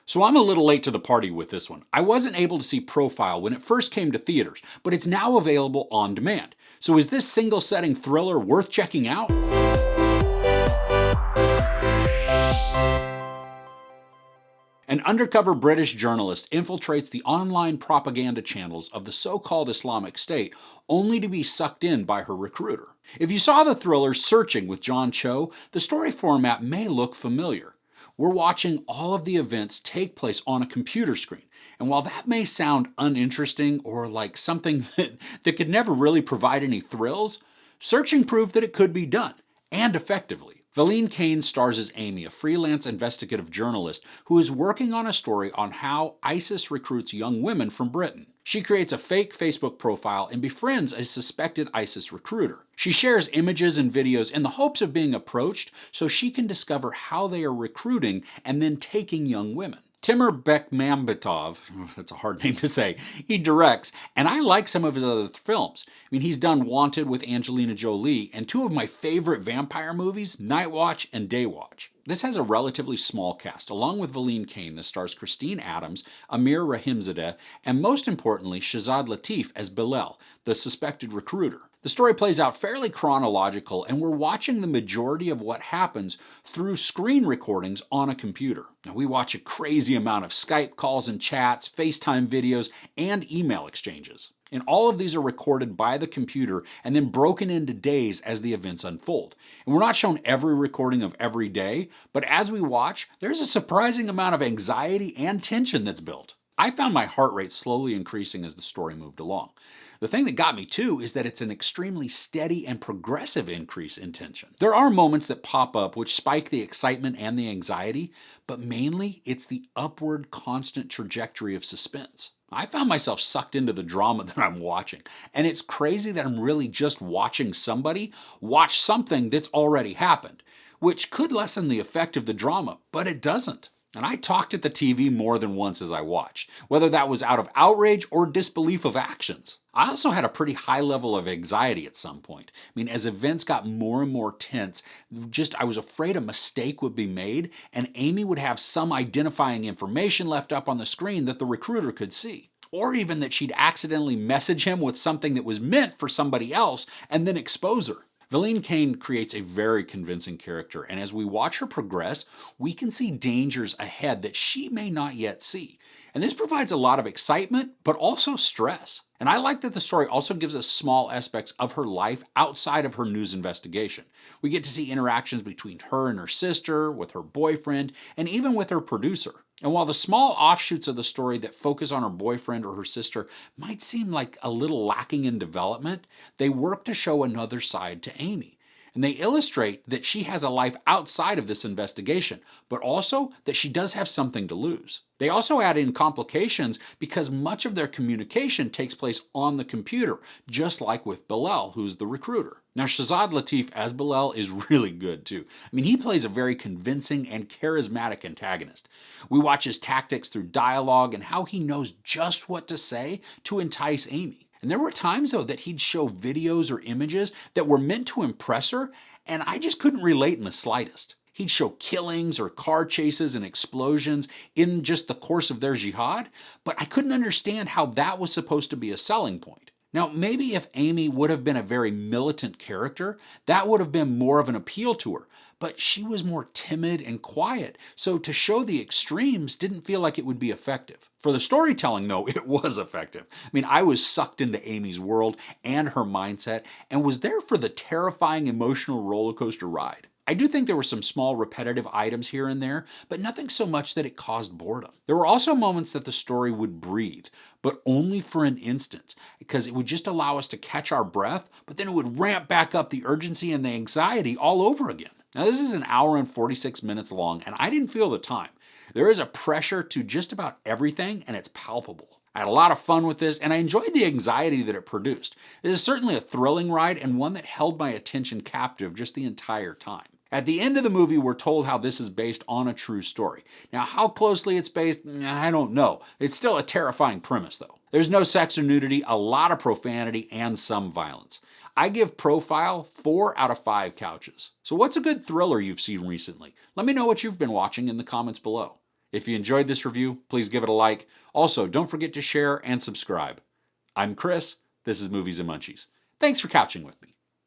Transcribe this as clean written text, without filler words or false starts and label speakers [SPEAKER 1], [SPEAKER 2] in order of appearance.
[SPEAKER 1] So I'm a little late to the party with this one. I wasn't able to see Profile when it first came to theaters, but it's now available on demand. So is this single setting thriller worth checking out? An undercover British journalist infiltrates the online propaganda channels of the so-called Islamic State, only to be sucked in by her recruiter. If you saw the thriller Searching with John Cho, the story format may look familiar. We're watching all of the events take place on a computer screen, and while that may sound uninteresting or like something that could never really provide any thrills, Searching proved that it could be done, and effectively. Valene Kane stars as Amy, a freelance investigative journalist who is working on a story on how ISIS recruits young women from Britain. She creates a fake Facebook profile and befriends a suspected ISIS recruiter. She shares images and videos in the hopes of being approached so she can discover how they are recruiting and then taking young women. Timur Bekmambetov, that's a hard name to say, he directs, and I like some of his other films. I mean, he's done Wanted with Angelina Jolie, and two of my favorite vampire movies, Night Watch and Day Watch. This has a relatively small cast, along with Valene Kane that stars Christine Adams, Amir Rahimzadeh, and most importantly, Shahzad Latif as Bilal, the suspected recruiter. The story plays out fairly chronological, and we're watching the majority of what happens through screen recordings on a computer. Now, we watch a crazy amount of Skype calls and chats, FaceTime videos, and email exchanges. And all of these are recorded by the computer and then broken into days as the events unfold. And we're not shown every recording of every day, but as we watch, there's a surprising amount of anxiety and tension that's built. I found my heart rate slowly increasing as the story moved along. The thing that got me too is that it's an extremely steady and progressive increase in tension. There are moments that pop up which spike the excitement and the anxiety, but mainly it's the upward constant trajectory of suspense. I found myself sucked into the drama that I'm watching, and it's crazy that I'm really just watching somebody watch something that's already happened, which could lessen the effect of the drama, but it doesn't. And I talked at the TV more than once as I watched, whether that was out of outrage or disbelief of actions. I also had a pretty high level of anxiety at some point. I mean, as events got more and more tense, I was afraid a mistake would be made and Amy would have some identifying information left up on the screen that the recruiter could see. Or even that she'd accidentally message him with something that was meant for somebody else and then expose her. Valene Kane creates a very convincing character, and as we watch her progress, we can see dangers ahead that she may not yet see. And this provides a lot of excitement, but also stress. And I like that the story also gives us small aspects of her life outside of her news investigation. We get to see interactions between her and her sister, with her boyfriend, and even with her producer. And while the small offshoots of the story that focus on her boyfriend or her sister might seem like a little lacking in development, they work to show another side to Amy. And they illustrate that she has a life outside of this investigation, but also that she does have something to lose. They also add in complications because much of their communication takes place on the computer, just like with Bilal, who's the recruiter. Now, Shahzad Latif as Bilal is really good too. I mean, he plays a very convincing and charismatic antagonist. We watch his tactics through dialogue and how he knows just what to say to entice Amy. And there were times, though, that he'd show videos or images that were meant to impress her, and I just couldn't relate in the slightest. He'd show killings or car chases and explosions in just the course of their jihad, but I couldn't understand how that was supposed to be a selling point. Now, maybe if Amy would have been a very militant character, that would have been more of an appeal to her, but she was more timid and quiet, so to show the extremes didn't feel like it would be effective. For the storytelling, though, it was effective. I mean, I was sucked into Amy's world and her mindset, and was there for the terrifying emotional roller coaster ride. I do think there were some small repetitive items here and there, but nothing so much that it caused boredom. There were also moments that the story would breathe, but only for an instant, because it would just allow us to catch our breath, but then it would ramp back up the urgency and the anxiety all over again. Now, this is an hour and 46 minutes long, and I didn't feel the time. There is a pressure to just about everything, and it's palpable. I had a lot of fun with this, and I enjoyed the anxiety that it produced. It is certainly a thrilling ride, and one that held my attention captive just the entire time. At the end of the movie, we're told how this is based on a true story. Now, how closely it's based, I don't know. It's still a terrifying premise, though. There's no sex or nudity, a lot of profanity, and some violence. I give Profile 4 out of 5 couches. So what's a good thriller you've seen recently? Let me know what you've been watching in the comments below. If you enjoyed this review, please give it a like. Also, don't forget to share and subscribe. I'm Chris. This is Movies and Munchies. Thanks for couching with me.